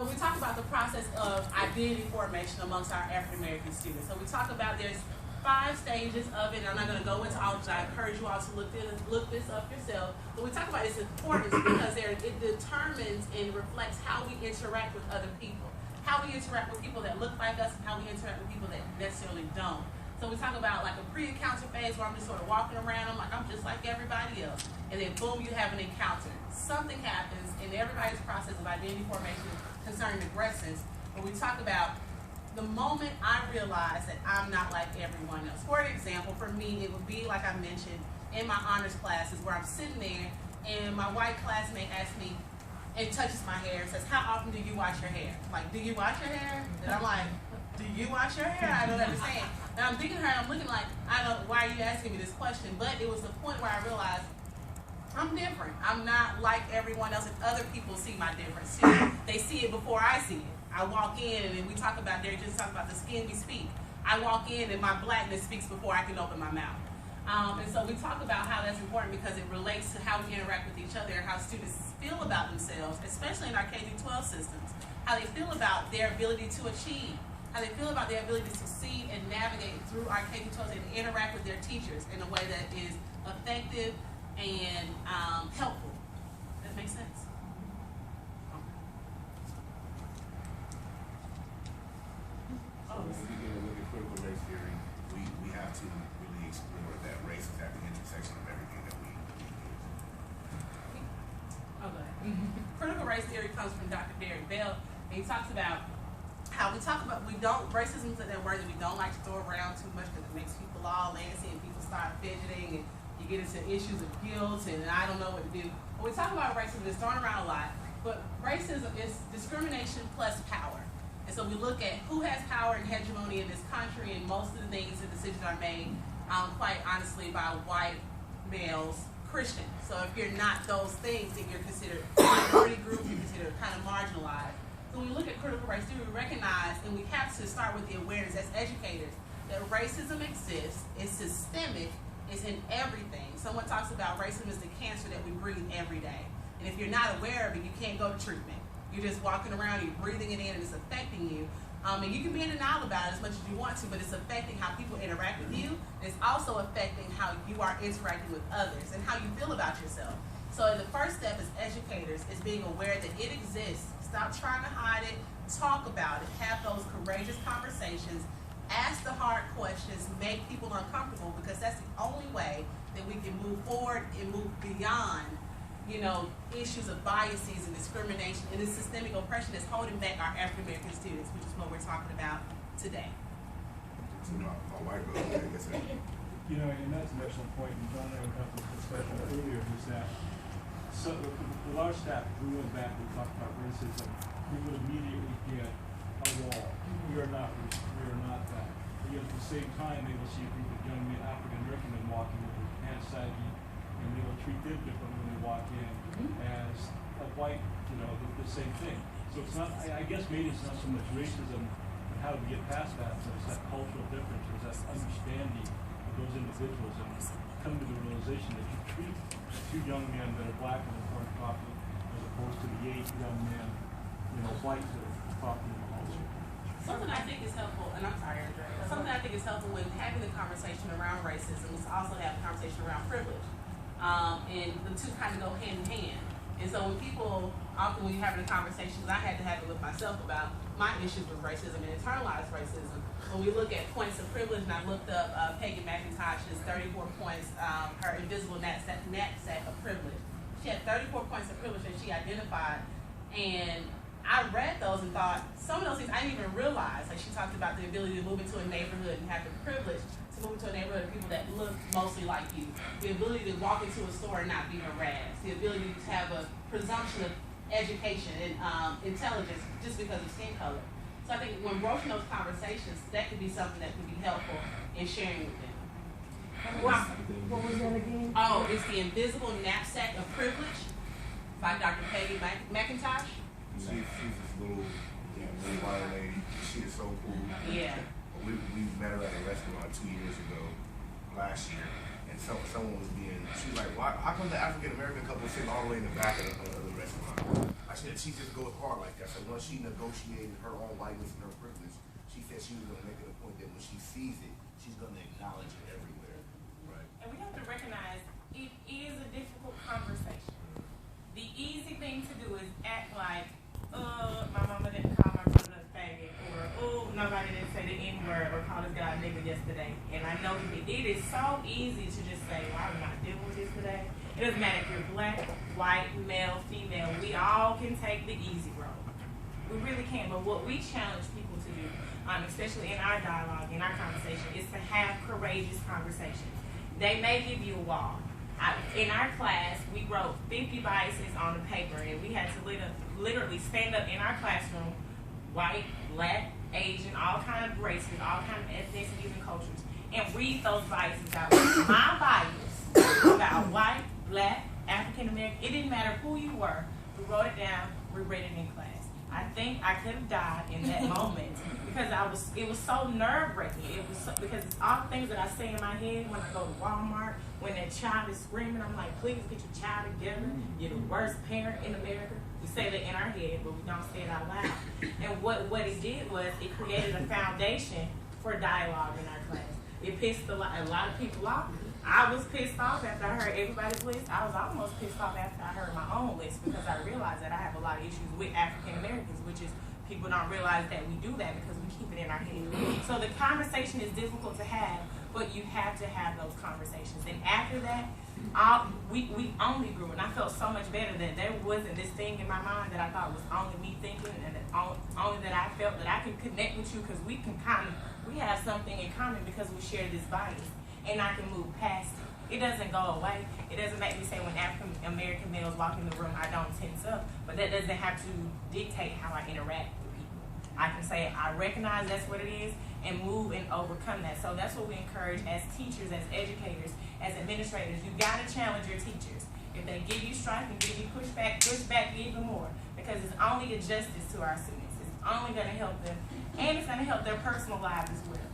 we talk about the process of identity formation amongst our African American students. So we talk about there's 5 stages of it. I'm not going to go into all of it. I encourage you all to look this up yourself. But we talk about its importance because it determines and reflects how we interact with other people, how we interact with people that look like us, and how we interact with people that necessarily don't. So we talk about like a pre-encounter phase where I'm just sort of walking around, I'm like, I'm just like everybody else. And then boom, you have an encounter. Something happens in everybody's process of identity formation concerning aggressors, where we talk about the moment I realize that I'm not like everyone else. For example, for me, it would be like I mentioned in my honors classes where I'm sitting there and my white classmate asks me and touches my hair and says, how often do you wash your hair? Like, do you wash your hair? And I'm like, do you wash your hair? I don't understand. And I'm thinking to her, I'm looking like, why are you asking me this question? But it was the point where I realized I'm different. I'm not like everyone else, and other people see my difference too. They see it before I see it. I walk in, and we talk about, Derek just talked about the skin we speak. I walk in, and my blackness speaks before I can open my mouth. And so we talk about how that's important because it relates to how we interact with each other and how students feel about themselves, especially in our K-12 systems, how they feel about their ability to achieve, how they feel about their ability to succeed and navigate through our K-12 and interact with their teachers in a way that is effective and helpful. That makes sense? So when we begin to look at critical race theory, we have to really explore that race is at the intersection of everything that we do. Okay. Critical race theory comes from Dr. Derek Bell, and he talks about how racism is that word that we don't like to throw around too much because it makes people all antsy and people start fidgeting and you get into issues of guilt and I don't know what to do. When we talk about racism, it's thrown around a lot, but racism is discrimination plus power. And so we look at who has power and hegemony in this country, and most of the things and decisions are made, quite honestly, by white males, Christians. So if you're not those things, then you're considered a minority group, you're considered kind of marginalized. So when we look at critical race theory, we recognize, and we have to start with the awareness as educators, that racism exists, it's systemic, it's in everything. Someone talks about racism as the cancer that we breathe every day. And if you're not aware of it, you can't go to treatment. You're just walking around, you're breathing it in, and it's affecting you. And you can be in denial about it as much as you want to, but it's affecting how people interact with you. And it's also affecting how you are interacting with others and how you feel about yourself. So the first step as educators is being aware that it exists. Stop trying to hide it, talk about it, have those courageous conversations, ask the hard questions, make people uncomfortable, because that's the only way that we can move forward and move beyond issues of biases and discrimination and the systemic oppression that's holding back our African American students, which is what we're talking about today. My wife goes, I guess. And that's an excellent point, and John and I were having this discussion earlier, is that with our staff, we went back and talked about racism, we would immediately get a wall. We are not that. But yet at the same time, they will see a group of young men, African American men walking with their pants saggy, and they will treat them differently when they walk in as a white, the same thing. So it's not, I guess maybe it's not so much racism and how do we get past that, but it's that cultural difference, it's that understanding of those individuals and come to the realization that you treat 2 young men that are black and important properly as opposed to the 8 young men, white that are properly also. Something I think is helpful, and I'm sorry, Andre, but something I think is helpful when having the conversation around racism is to also have a conversation around privilege. And the two kind of go hand in hand. And so when people, often when you're having a conversation, I had to have it with myself about my issues with racism and internalized racism. When we look at points of privilege, and I looked up Peggy McIntosh's 34 points, her invisible knapsack of privilege. She had 34 points of privilege that she identified, and I read those and thought, some of those things I didn't even realize. Like she talked about the ability to move into a neighborhood and have the privilege to move into a neighborhood of people that look mostly like you. The ability to walk into a store and not be harassed. The ability to have a presumption of education and intelligence just because of skin color. So I think when broaching those conversations, that could be something that could be helpful in sharing with them. What was that again? Oh, it's the invisible knapsack of privilege by Dr. Peggy McIntosh. She's this little white lady. She is so cool. Yeah. We met her at a restaurant 2 years ago, last year, and someone was she was like, why? How come the African American couple is sitting all the way in the back of the restaurant? I said she just goes hard like that. So once she negotiated her own whiteness and her privilege, she said she was going to make it a point that when she sees it, she's going to acknowledge it everywhere. Right. And we have to recognize it is a difficult conversation. The easy thing to do is act like, my mama didn't call my brother a faggot, or nobody didn't say the N-word or call this guy a nigga yesterday. And I know that it is so easy to just say, well, I'm not dealing with this today. It doesn't matter if you're black, white, male, female. We all can take the easy road. We really can. But what we challenge people to do, especially in our dialogue, in our conversation, is to have courageous conversations. They may give you a wall. In our class, we wrote 50 biases on the paper, and we had to literally stand up in our classroom, white, black, Asian, all kinds of races, all kinds of ethnicities and cultures, and read those biases out. My bias about white, black, African American, it didn't matter who you were. We wrote it down, we read it in class. I think I could have died in that moment because it was so nerve-wracking. It was because it's all things that I say in my head when I go to Walmart, when that child is screaming, I'm like, please get your child together. You're the worst parent in America. We say that in our head, but we don't say it out loud. And what it did was it created a foundation for dialogue in our class. It pissed a lot of people off. I was pissed off after I heard everybody's list. I was almost pissed off after I heard my own list because I realized that I have a lot of issues with African Americans, which is people don't realize that we do that because we keep it in our head. So the conversation is difficult to have, but you have to have those conversations. And after that, we only grew, and I felt so much better that there wasn't this thing in my mind that I thought was only me thinking, and that only that I felt that I could connect with you because we have something in common because we share this bias. And I can move past it. It doesn't go away. It doesn't make me say when African American males walk in the room, I don't tense up. But that doesn't have to dictate how I interact with people. I can say I recognize that's what it is and move and overcome that. So that's what we encourage as teachers, as educators, as administrators. You got to challenge your teachers. If they give you strife and give you pushback, push back even more because it's only a justice to our students. It's only going to help them, and it's going to help their personal lives as well.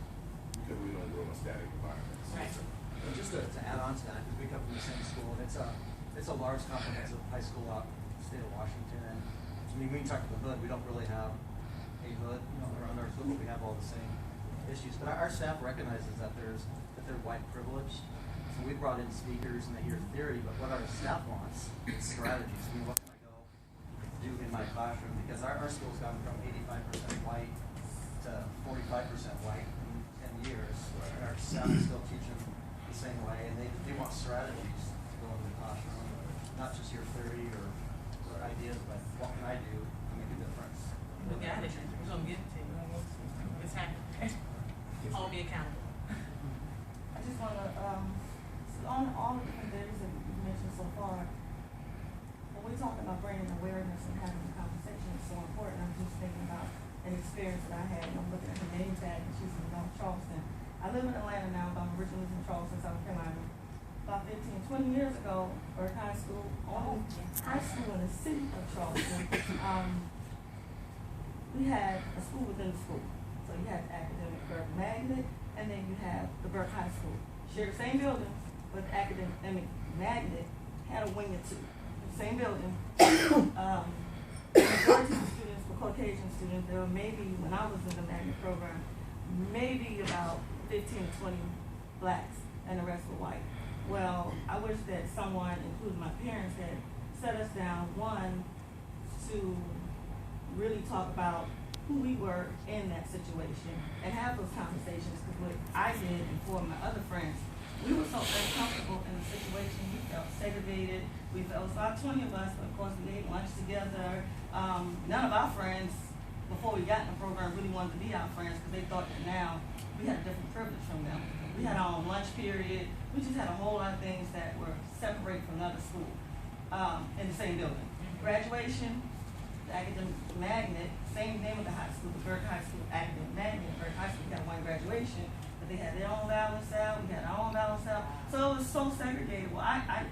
Because we don't grow in static environments. Right. And just to add on to that, because we come from the same school, and it's a large comprehensive high school out in the state of Washington. And I mean, when you talk to the hood, we don't really have a hood, around our school, but we have all the same issues. But our staff recognizes that they're white privileged. So we brought in speakers and they hear theory, but what our staff wants is strategies. I mean, what can I go do in my classroom? Because our school's gone from 85% white to 45% white in 10 years. And our staff is still teaching the same way, and they want strategies to go into the classroom, not just your theory or ideas, but what can I do to make a difference? We got it. We're going to get it to you. It's happening. Hold me accountable. I just want to, on all the different things that you mentioned so far, when we're talking about bringing awareness and having a conversation, it's so important. I'm just thinking about an experience that I had. I'm looking at her name tag, and she's in North Charleston. I live in Atlanta now, but I'm originally from Charleston, South Carolina. About 15, 20 years ago, Burke High School, only high school in the city of Charleston, we had a school within the school. So you had the academic Burke Magnet, and then you have the Burke High School. Share the same building, but the academic Magnet had a wing or two. Same building. Majority of the students were Caucasian students. There were maybe, when I was in the Magnet program, maybe about 15 to 20 blacks, and the rest were white. Well, I wish that someone, including my parents, had set us down, one, to really talk about who we were in that situation and have those conversations, because what I did and four of my other friends, we were so uncomfortable in the situation. We felt segregated. We felt, it was about 20 of us, but of course we ate lunch together. None of our friends, before we got in the program, really wanted to be our friends because they thought that now we had a different privilege from them. We had our own lunch period. We just had a whole lot of things that were separate from another school in the same building. Graduation, the academic magnet, same name of the high school, the Burke High School academic magnet. Burke High School had one graduation, but they had their own balance out. We had our own balance out. So it was so segregated. Well, I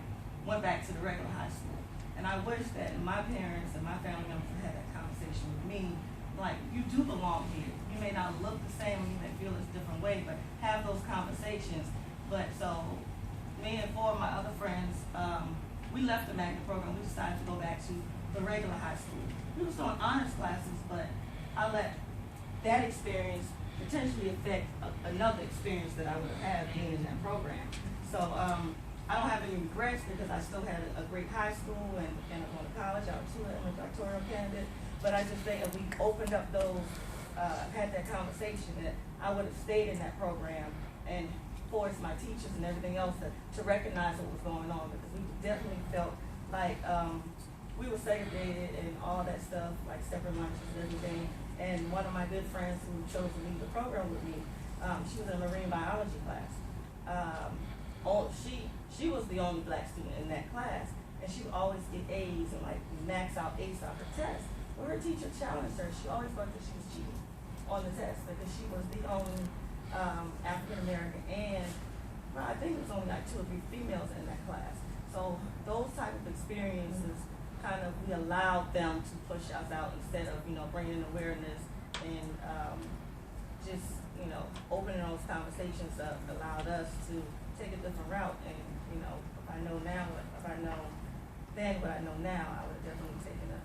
went back to the regular high school, and I wish that my parents and my family members had that conversation with me. Like, you do belong here. You may not look the same, or you may feel it's a different way, but have those conversations. But so, me and four of my other friends, we left the magnet program. We decided to go back to the regular high school. We was doing honors classes, but I let that experience potentially affect another experience that I would have had being in that program. So I don't have any regrets because I still had a great high school and I'm going to college. I was a doctoral candidate. But I just think if we opened up those, had that conversation, that I would have stayed in that program and forced my teachers and everything else to recognize what was going on, because we definitely felt like we were segregated and all that stuff, like separate lunches and everything. And one of my good friends who chose to lead the program with me, she was in a marine biology class. She was the only black student in that class, and she would always get A's and like max out, ace out her test. When her teacher challenged her, she always thought that she was cheating on the test because she was the only African American, and well, I think it was only like 2 or 3 females in that class. So those type of experiences kind of, we allowed them to push us out instead of, bringing awareness and just, opening those conversations up allowed us to take a different route. And, if I know now, if I know then what I know now, I would have definitely taken a